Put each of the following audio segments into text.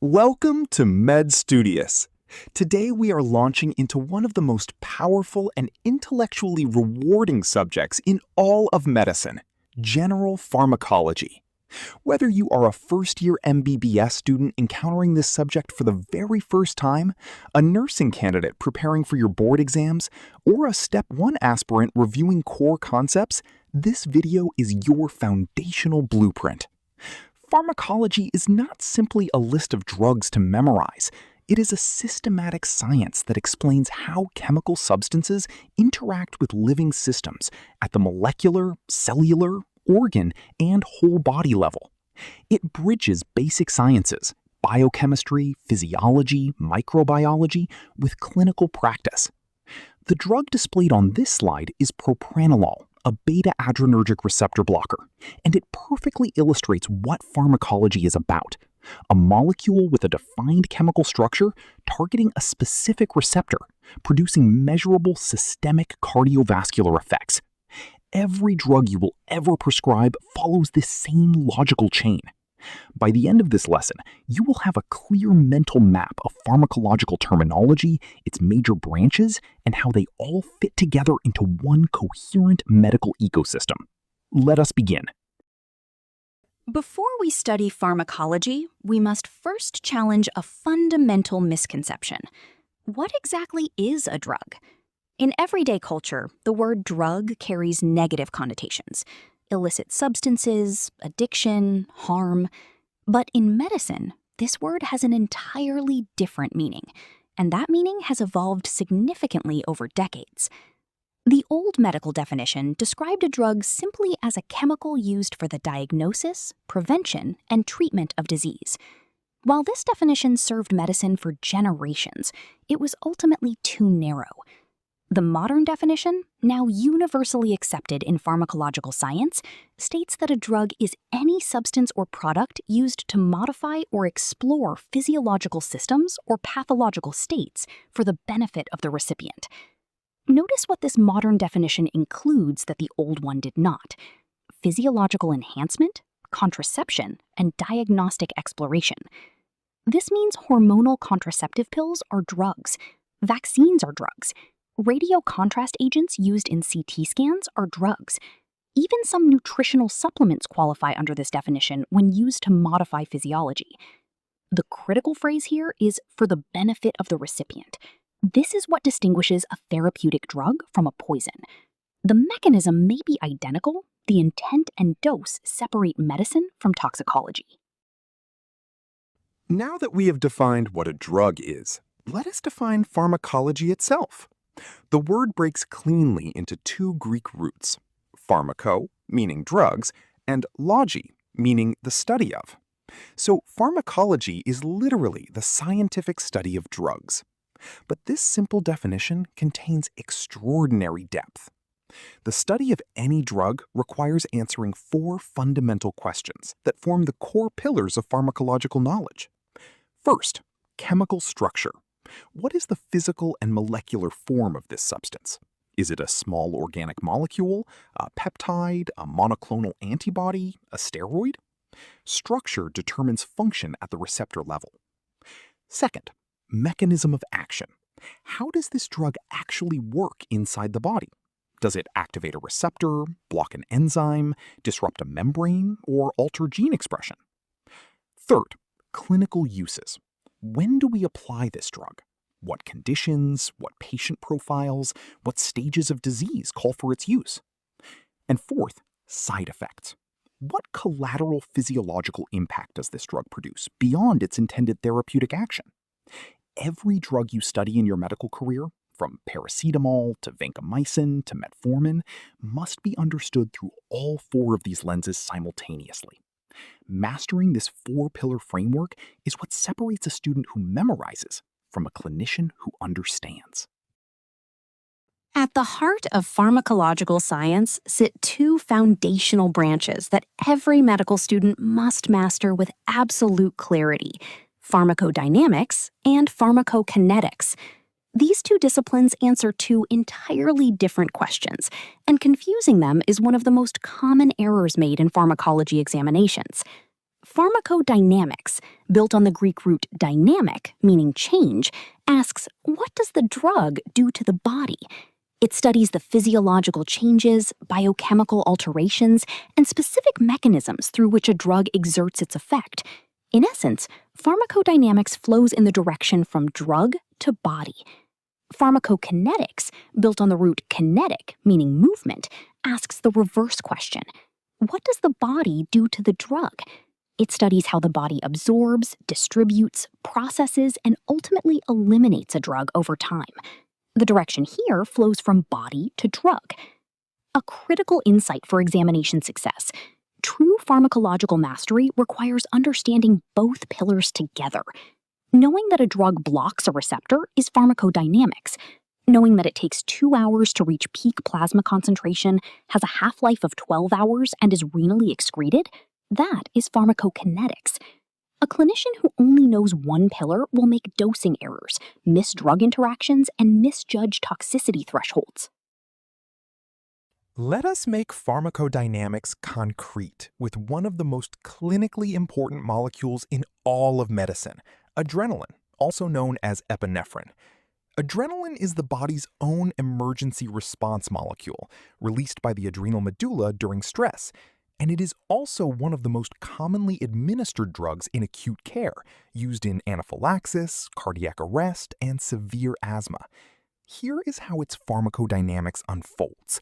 Welcome to Studious. Today we are launching into one of the most powerful and intellectually rewarding subjects in all of medicine, general pharmacology. Whether you are a first-year MBBS student encountering this subject for the very first time, a nursing candidate preparing for your board exams, or a Step 1 aspirant reviewing core concepts, this video is your foundational blueprint. Pharmacology is not simply a list of drugs to memorize. It is a systematic science that explains how chemical substances interact with living systems at the molecular, cellular, organ, and whole body level. It bridges basic sciences, biochemistry, physiology, microbiology, with clinical practice. The drug displayed on this slide is propranolol, a beta-adrenergic receptor blocker, and it perfectly illustrates what pharmacology is about. A molecule with a defined chemical structure targeting a specific receptor, producing measurable systemic cardiovascular effects. Every drug you will ever prescribe follows this same logical chain. By the end of this lesson, you will have a clear mental map of pharmacological terminology, its major branches, and how they all fit together into one coherent medical ecosystem. Let us begin. Before we study pharmacology, we must first challenge a fundamental misconception. What exactly is a drug? In everyday culture, the word drug carries negative connotations. Illicit substances, addiction, harm. But in medicine, this word has an entirely different meaning, and that meaning has evolved significantly over decades. The old medical definition described a drug simply as a chemical used for the diagnosis, prevention, and treatment of disease. While this definition served medicine for generations, it was ultimately too narrow. The modern definition, now universally accepted in pharmacological science, states that a drug is any substance or product used to modify or explore physiological systems or pathological states for the benefit of the recipient. Notice what this modern definition includes that the old one did not: physiological enhancement, contraception, and diagnostic exploration. This means hormonal contraceptive pills are drugs. Vaccines are drugs. Radio contrast agents used in CT scans are drugs. Even some nutritional supplements qualify under this definition when used to modify physiology. The critical phrase here is for the benefit of the recipient. This is what distinguishes a therapeutic drug from a poison. The mechanism may be identical, the intent and dose separate medicine from toxicology. Now that we have defined what a drug is, let us define pharmacology itself. The word breaks cleanly into two Greek roots: pharmako, meaning drugs, and logy, meaning the study of. So pharmacology is literally the scientific study of drugs. But this simple definition contains extraordinary depth. The study of any drug requires answering four fundamental questions that form the core pillars of pharmacological knowledge. First, chemical structure. What is the physical and molecular form of this substance? Is it a small organic molecule, a peptide, a monoclonal antibody, a steroid? Structure determines function at the receptor level. Second, mechanism of action. How does this drug actually work inside the body? Does it activate a receptor, block an enzyme, disrupt a membrane, or alter gene expression? Third, clinical uses. When do we apply this drug? What conditions, what patient profiles, what stages of disease call for its use? And fourth, side effects. What collateral physiological impact does this drug produce beyond its intended therapeutic action? Every drug you study in your medical career, from paracetamol to vancomycin to metformin, must be understood through all four of these lenses simultaneously. Mastering this four-pillar framework is what separates a student who memorizes from a clinician who understands. At the heart of pharmacological science sit two foundational branches that every medical student must master with absolute clarity: pharmacodynamics and pharmacokinetics. These two disciplines answer two entirely different questions, and confusing them is one of the most common errors made in pharmacology examinations. Pharmacodynamics, built on the Greek root dynamic, meaning change, asks, what does the drug do to the body? It studies the physiological changes, biochemical alterations, and specific mechanisms through which a drug exerts its effect. In essence, pharmacodynamics flows in the direction from drug to body. Pharmacokinetics, built on the root kinetic, meaning movement, asks the reverse question. What does the body do to the drug? It studies how the body absorbs, distributes, processes, and ultimately eliminates a drug over time. The direction here flows from body to drug. A critical insight for examination success. True pharmacological mastery requires understanding both pillars together. Knowing that a drug blocks a receptor is pharmacodynamics. Knowing that it takes 2 hours to reach peak plasma concentration, has a half-life of 12 hours, and is renally excreted, that is pharmacokinetics. A clinician who only knows one pillar will make dosing errors, miss drug interactions, and misjudge toxicity thresholds. Let us make pharmacodynamics concrete with one of the most clinically important molecules in all of medicine, adrenaline, also known as epinephrine. Adrenaline is the body's own emergency response molecule, released by the adrenal medulla during stress, and it is also one of the most commonly administered drugs in acute care, used in anaphylaxis, cardiac arrest, and severe asthma. Here is how its pharmacodynamics unfolds.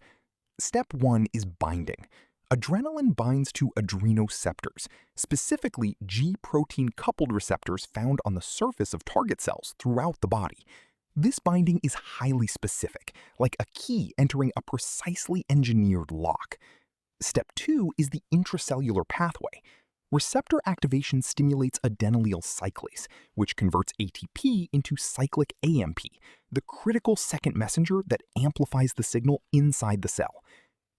Step 1 is binding. Adrenaline binds to adrenoceptors, specifically G-protein-coupled receptors found on the surface of target cells throughout the body. This binding is highly specific, like a key entering a precisely engineered lock. Step 2 is the intracellular pathway. Receptor activation stimulates adenylyl cyclase, which converts ATP into cyclic AMP, the critical second messenger that amplifies the signal inside the cell.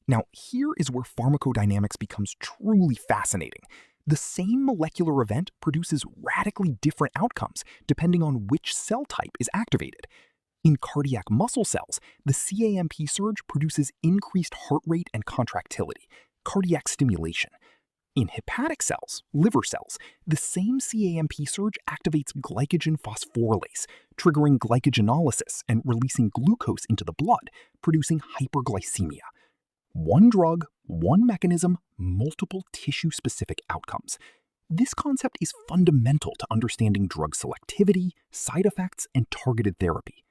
Now, here is where pharmacodynamics becomes truly fascinating. The same molecular event produces radically different outcomes depending on which cell type is activated. In cardiac muscle cells, the CAMP surge produces increased heart rate and contractility, cardiac stimulation. In hepatic cells, liver cells, the same CAMP surge activates glycogen phosphorylase, triggering glycogenolysis and releasing glucose into the blood, producing hyperglycemia. One drug, one mechanism, multiple tissue-specific outcomes. This concept is fundamental to understanding drug selectivity, side effects, and targeted therapy.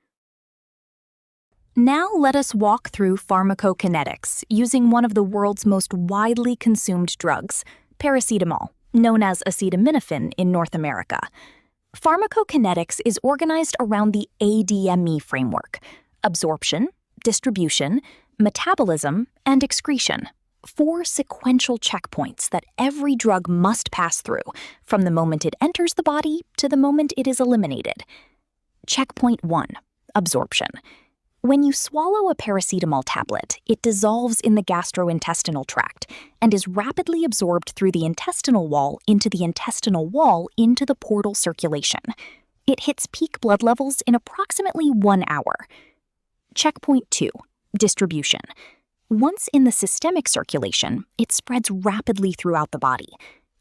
Now let us walk through pharmacokinetics using one of the world's most widely consumed drugs, paracetamol, known as acetaminophen in North America. Pharmacokinetics is organized around the ADME framework: absorption, distribution, metabolism, and excretion. 4 sequential checkpoints that every drug must pass through, from the moment it enters the body to the moment it is eliminated. Checkpoint 1. Absorption. When you swallow a paracetamol tablet, it dissolves in the gastrointestinal tract and is rapidly absorbed through the intestinal wall into the portal circulation. It hits peak blood levels in approximately 1 hour. Checkpoint 2. Distribution. Once in the systemic circulation, it spreads rapidly throughout the body.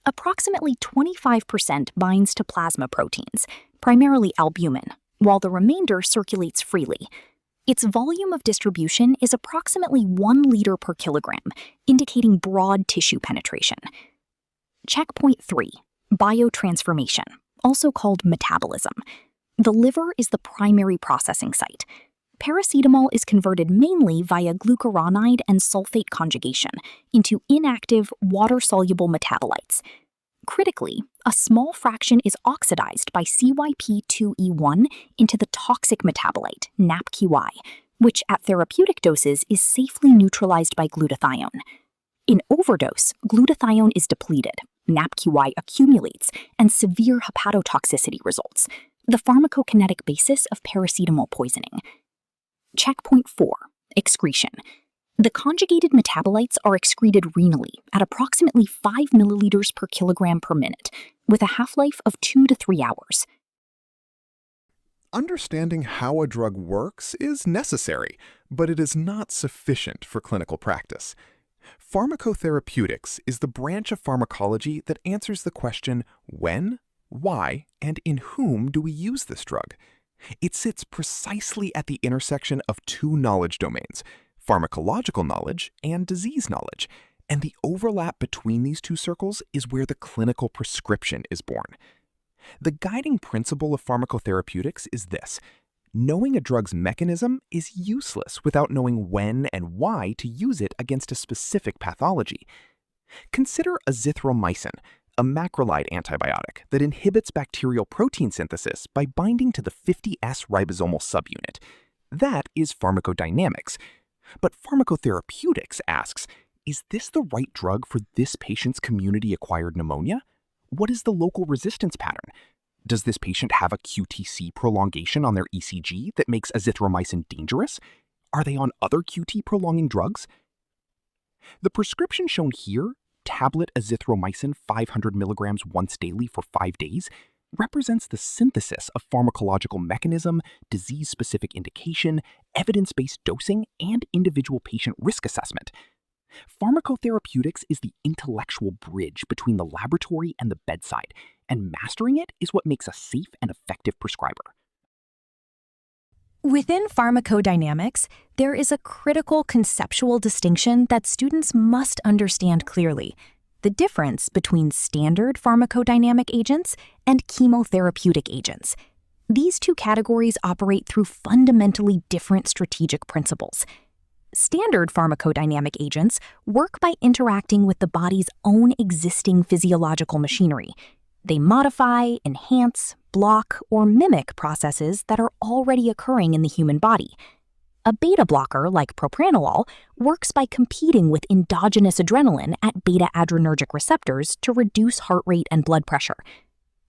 Approximately 25% binds to plasma proteins, primarily albumin, while the remainder circulates freely. Its volume of distribution is approximately 1 liter per kilogram, indicating broad tissue penetration. Checkpoint 3. Biotransformation, also called metabolism. The liver is the primary processing site. Paracetamol is converted mainly via glucuronide and sulfate conjugation into inactive, water-soluble metabolites. Critically, a small fraction is oxidized by CYP2E1 into the toxic metabolite, NAPQI, which at therapeutic doses is safely neutralized by glutathione. In overdose, glutathione is depleted, NAPQI accumulates, and severe hepatotoxicity results, the pharmacokinetic basis of paracetamol poisoning. Checkpoint 4. Excretion. The conjugated metabolites are excreted renally at approximately 5 milliliters per kilogram per minute, with a half-life of 2 to 3 hours. Understanding how a drug works is necessary, but it is not sufficient for clinical practice. Pharmacotherapeutics is the branch of pharmacology that answers the question when, why, and in whom do we use this drug? It sits precisely at the intersection of two knowledge domains, pharmacological knowledge and disease knowledge, and the overlap between these two circles is where the clinical prescription is born. The guiding principle of pharmacotherapeutics is this: knowing a drug's mechanism is useless without knowing when and why to use it against a specific pathology. Consider azithromycin, a macrolide antibiotic that inhibits bacterial protein synthesis by binding to the 50S ribosomal subunit. That is pharmacodynamics. But pharmacotherapeutics asks, is this the right drug for this patient's community-acquired pneumonia? What is the local resistance pattern? Does this patient have a QTc prolongation on their ECG that makes azithromycin dangerous? Are they on other QT prolonging drugs? The prescription shown here, tablet azithromycin 500 milligrams once daily for 5 days, represents the synthesis of pharmacological mechanism, disease-specific indication, evidence-based dosing, and individual patient risk assessment. Pharmacotherapeutics is the intellectual bridge between the laboratory and the bedside, and mastering it is what makes a safe and effective prescriber. Within pharmacodynamics, there is a critical conceptual distinction that students must understand clearly: the difference between standard pharmacodynamic agents and chemotherapeutic agents. These two categories operate through fundamentally different strategic principles. Standard pharmacodynamic agents work by interacting with the body's own existing physiological machinery. They modify, enhance, block, or mimic processes that are already occurring in the human body. A beta blocker, like propranolol, works by competing with endogenous adrenaline at beta-adrenergic receptors to reduce heart rate and blood pressure.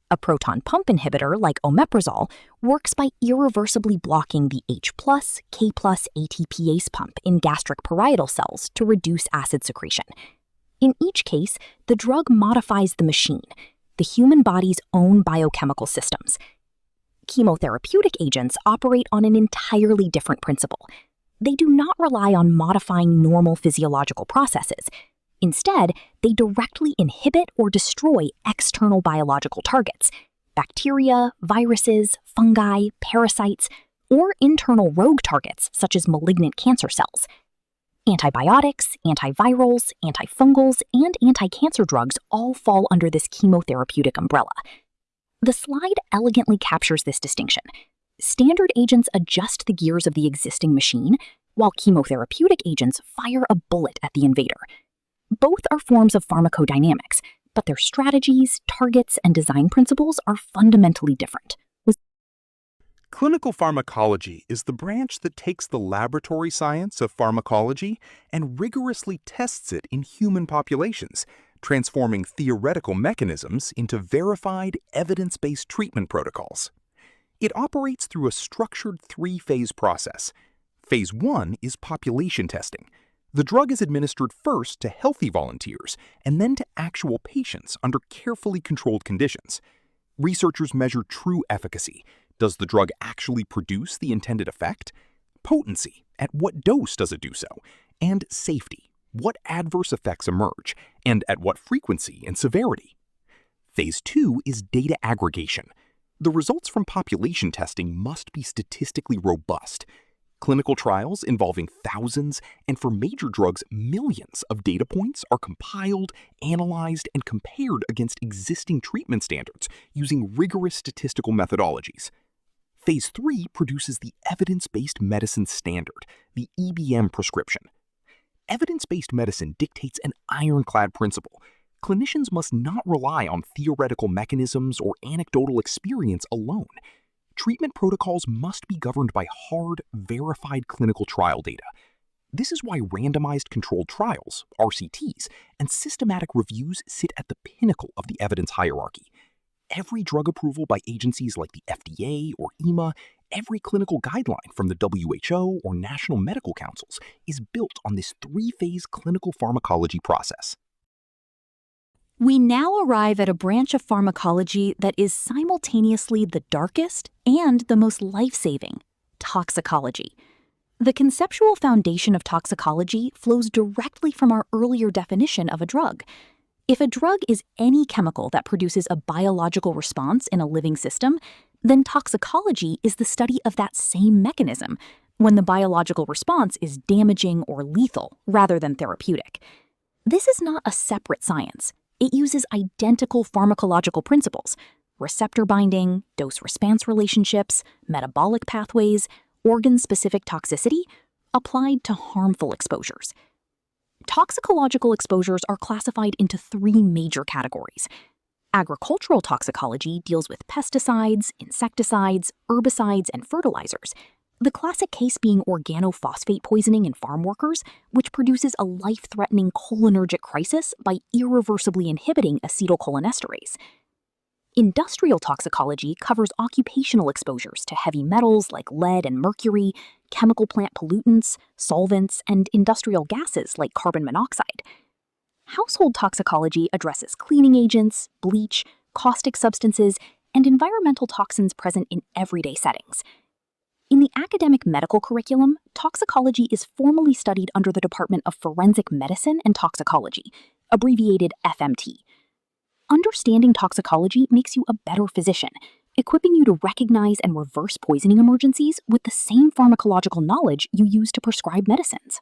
A proton pump inhibitor, like omeprazole, works by irreversibly blocking the H+, K+ ATPase pump in gastric parietal cells to reduce acid secretion. In each case, the drug modifies the machine, the human body's own biochemical systems. Chemotherapeutic agents operate on an entirely different principle. They do not rely on modifying normal physiological processes. Instead, they directly inhibit or destroy external biological targets: bacteria, viruses, fungi, parasites, or internal rogue targets such as malignant cancer cells. Antibiotics, antivirals, antifungals, and anti-cancer drugs all fall under this chemotherapeutic umbrella. The slide elegantly captures this distinction. Standard agents adjust the gears of the existing machine, while chemotherapeutic agents fire a bullet at the invader. Both are forms of pharmacodynamics, but their strategies, targets, and design principles are fundamentally different. Clinical pharmacology is the branch that takes the laboratory science of pharmacology and rigorously tests it in human populations, transforming theoretical mechanisms into verified, evidence-based treatment protocols. It operates through a structured three-phase process. Phase 1 is population testing. The drug is administered first to healthy volunteers and then to actual patients under carefully controlled conditions. Researchers measure true efficacy. Does the drug actually produce the intended effect? Potency. At what dose does it do so? And safety. What adverse effects emerge? And at what frequency and severity? Phase 2 is data aggregation. The results from population testing must be statistically robust. Clinical trials involving thousands, and for major drugs, millions of data points are compiled, analyzed, and compared against existing treatment standards using rigorous statistical methodologies. Phase 3 produces the evidence-based medicine standard, the EBM prescription. Evidence-based medicine dictates an ironclad principle. Clinicians must not rely on theoretical mechanisms or anecdotal experience alone. Treatment protocols must be governed by hard, verified clinical trial data. This is why randomized controlled trials, RCTs, and systematic reviews sit at the pinnacle of the evidence hierarchy. Every drug approval by agencies like the FDA or EMA, every clinical guideline from the WHO or national medical councils is built on this three-phase clinical pharmacology process. We now arrive at a branch of pharmacology that is simultaneously the darkest and the most life-saving: toxicology. The conceptual foundation of toxicology flows directly from our earlier definition of a drug. If a drug is any chemical that produces a biological response in a living system, then toxicology is the study of that same mechanism when the biological response is damaging or lethal rather than therapeutic. This is not a separate science. It uses identical pharmacological principles: receptor binding, dose-response relationships, metabolic pathways, organ-specific toxicity, applied to harmful exposures. Toxicological exposures are classified into three major categories. Agricultural toxicology deals with pesticides, insecticides, herbicides, and fertilizers, the classic case being organophosphate poisoning in farm workers, which produces a life-threatening cholinergic crisis by irreversibly inhibiting acetylcholinesterase. Industrial toxicology covers occupational exposures to heavy metals like lead and mercury, chemical plant pollutants, solvents, and industrial gases like carbon monoxide. Household toxicology addresses cleaning agents, bleach, caustic substances, and environmental toxins present in everyday settings. In the academic medical curriculum, toxicology is formally studied under the Department of Forensic Medicine and Toxicology, abbreviated FMT. Understanding toxicology makes you a better physician, equipping you to recognize and reverse poisoning emergencies with the same pharmacological knowledge you use to prescribe medicines.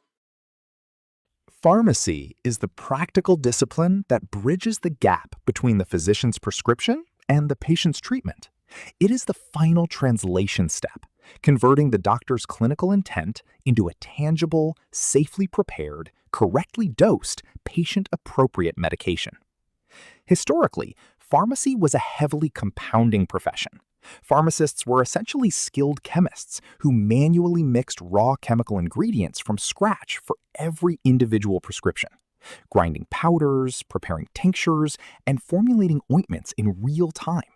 Pharmacy is the practical discipline that bridges the gap between the physician's prescription and the patient's treatment. It is the final translation step, converting the doctor's clinical intent into a tangible, safely prepared, correctly dosed, patient-appropriate medication. Historically, pharmacy was a heavily compounding profession. Pharmacists were essentially skilled chemists who manually mixed raw chemical ingredients from scratch for every individual prescription, grinding powders, preparing tinctures, and formulating ointments in real time.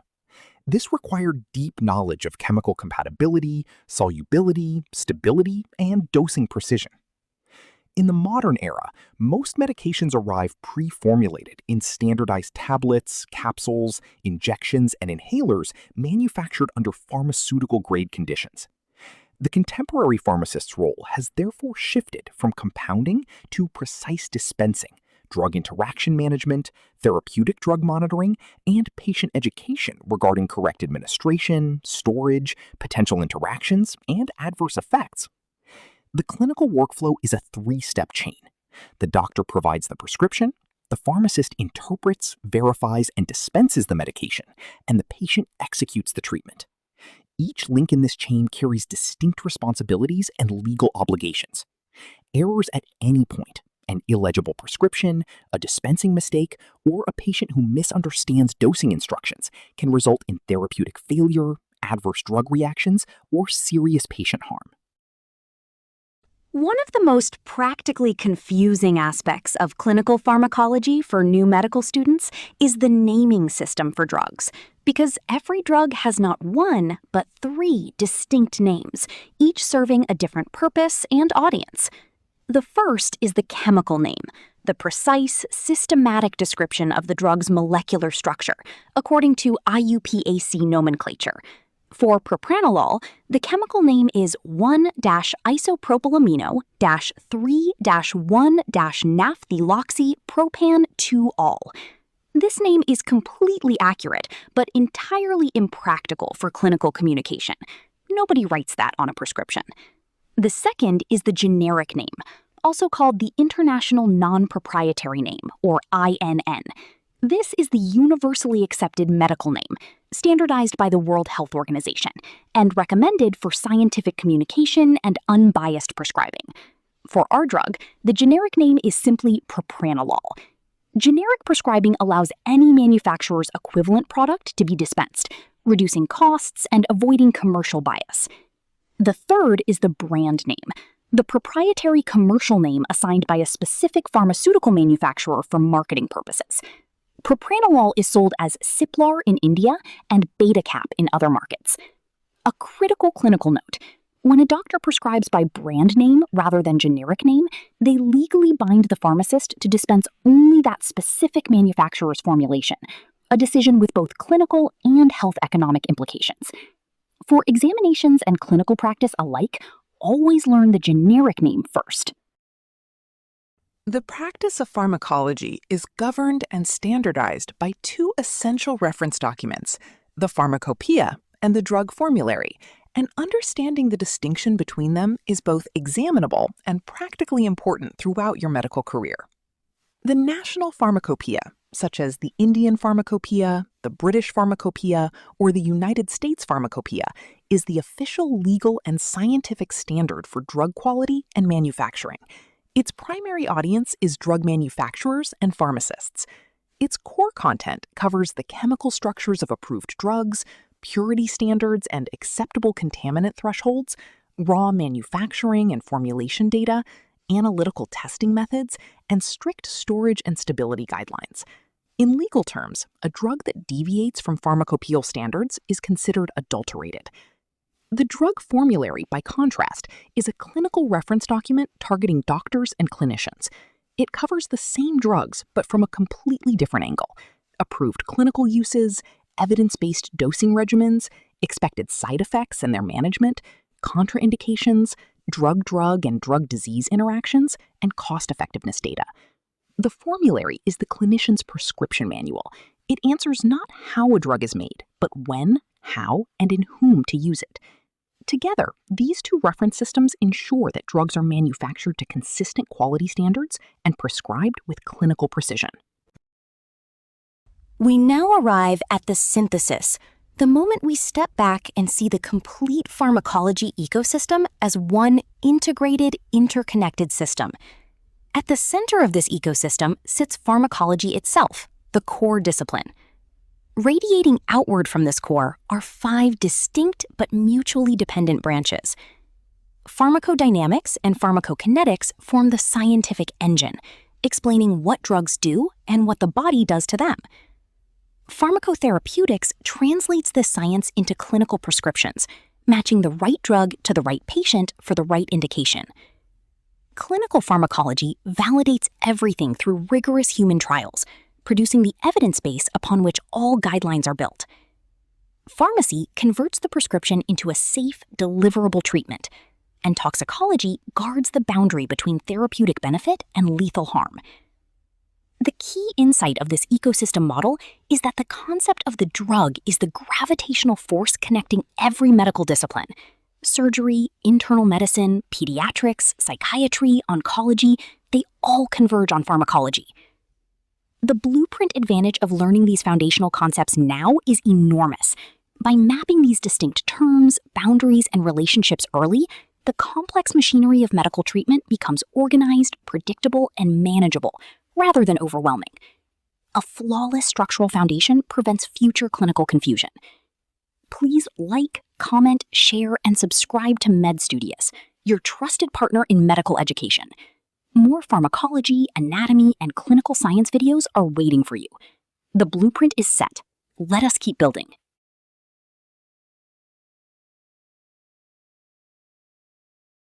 This required deep knowledge of chemical compatibility, solubility, stability, and dosing precision. In the modern era, most medications arrive pre-formulated in standardized tablets, capsules, injections, and inhalers manufactured under pharmaceutical-grade conditions. The contemporary pharmacist's role has therefore shifted from compounding to precise dispensing, drug interaction management, therapeutic drug monitoring, and patient education regarding correct administration, storage, potential interactions, and adverse effects. The clinical workflow is a three-step chain. The doctor provides the prescription, the pharmacist interprets, verifies, and dispenses the medication, and the patient executes the treatment. Each link in this chain carries distinct responsibilities and legal obligations. Errors at any point, an illegible prescription, a dispensing mistake, or a patient who misunderstands dosing instructions, can result in therapeutic failure, adverse drug reactions, or serious patient harm. One of the most practically confusing aspects of clinical pharmacology for new medical students is the naming system for drugs, because every drug has not one, but three distinct names, each serving a different purpose and audience. The first is the chemical name, the precise, systematic description of the drug's molecular structure, according to IUPAC nomenclature. For propranolol, the chemical name is 1-isopropylamino-3-1-naphthyloxypropan-2-ol. This name is completely accurate, but entirely impractical for clinical communication. Nobody writes that on a prescription. The second is the generic name, also called the International Non-Proprietary Name, or INN. This is the universally accepted medical name, standardized by the World Health Organization, and recommended for scientific communication and unbiased prescribing. For our drug, the generic name is simply propranolol. Generic prescribing allows any manufacturer's equivalent product to be dispensed, reducing costs and avoiding commercial bias. The third is the brand name, the proprietary commercial name assigned by a specific pharmaceutical manufacturer for marketing purposes. Propranolol is sold as Ciplar in India and Betacap in other markets. A critical clinical note: when a doctor prescribes by brand name rather than generic name, they legally bind the pharmacist to dispense only that specific manufacturer's formulation, a decision with both clinical and health economic implications. For examinations and clinical practice alike, always learn the generic name first. The practice of pharmacology is governed and standardized by two essential reference documents, the Pharmacopoeia and the Drug Formulary, and understanding the distinction between them is both examinable and practically important throughout your medical career. The national pharmacopoeia, such as the Indian Pharmacopoeia, the British Pharmacopoeia, or the United States Pharmacopoeia, is the official legal and scientific standard for drug quality and manufacturing. Its primary audience is drug manufacturers and pharmacists. Its core content covers the chemical structures of approved drugs, purity standards and acceptable contaminant thresholds, raw manufacturing and formulation data, analytical testing methods, and strict storage and stability guidelines. In legal terms, a drug that deviates from pharmacopoeial standards is considered adulterated. The Drug Formulary, by contrast, is a clinical reference document targeting doctors and clinicians. It covers the same drugs, but from a completely different angle: approved clinical uses, evidence-based dosing regimens, expected side effects and their management, contraindications, drug-drug and drug-disease interactions, and cost-effectiveness data. The formulary is the clinician's prescription manual. It answers not how a drug is made, but when, how, and in whom to use it. Together, these two reference systems ensure that drugs are manufactured to consistent quality standards and prescribed with clinical precision. We now arrive at the synthesis, the moment we step back and see the complete pharmacology ecosystem as one integrated, interconnected system. At the center of this ecosystem sits pharmacology itself, the core discipline. Radiating outward from this core are 5 distinct but mutually dependent branches. Pharmacodynamics and pharmacokinetics form the scientific engine, explaining what drugs do and what the body does to them. Pharmacotherapeutics translates this science into clinical prescriptions, matching the right drug to the right patient for the right indication. Clinical pharmacology validates everything through rigorous human trials, producing the evidence base upon which all guidelines are built. Pharmacy converts the prescription into a safe, deliverable treatment, and toxicology guards the boundary between therapeutic benefit and lethal harm. The key insight of this ecosystem model is that the concept of the drug is the gravitational force connecting every medical discipline. Surgery, internal medicine, pediatrics, psychiatry, oncology, they all converge on pharmacology. The blueprint advantage of learning these foundational concepts now is enormous. By mapping these distinct terms, boundaries, and relationships early, the complex machinery of medical treatment becomes organized, predictable, and manageable, rather than overwhelming. A flawless structural foundation prevents future clinical confusion. Please like, comment, share, and subscribe to Studious, your trusted partner in medical education. More pharmacology, anatomy, and clinical science videos are waiting for you. The blueprint is set. Let us keep building.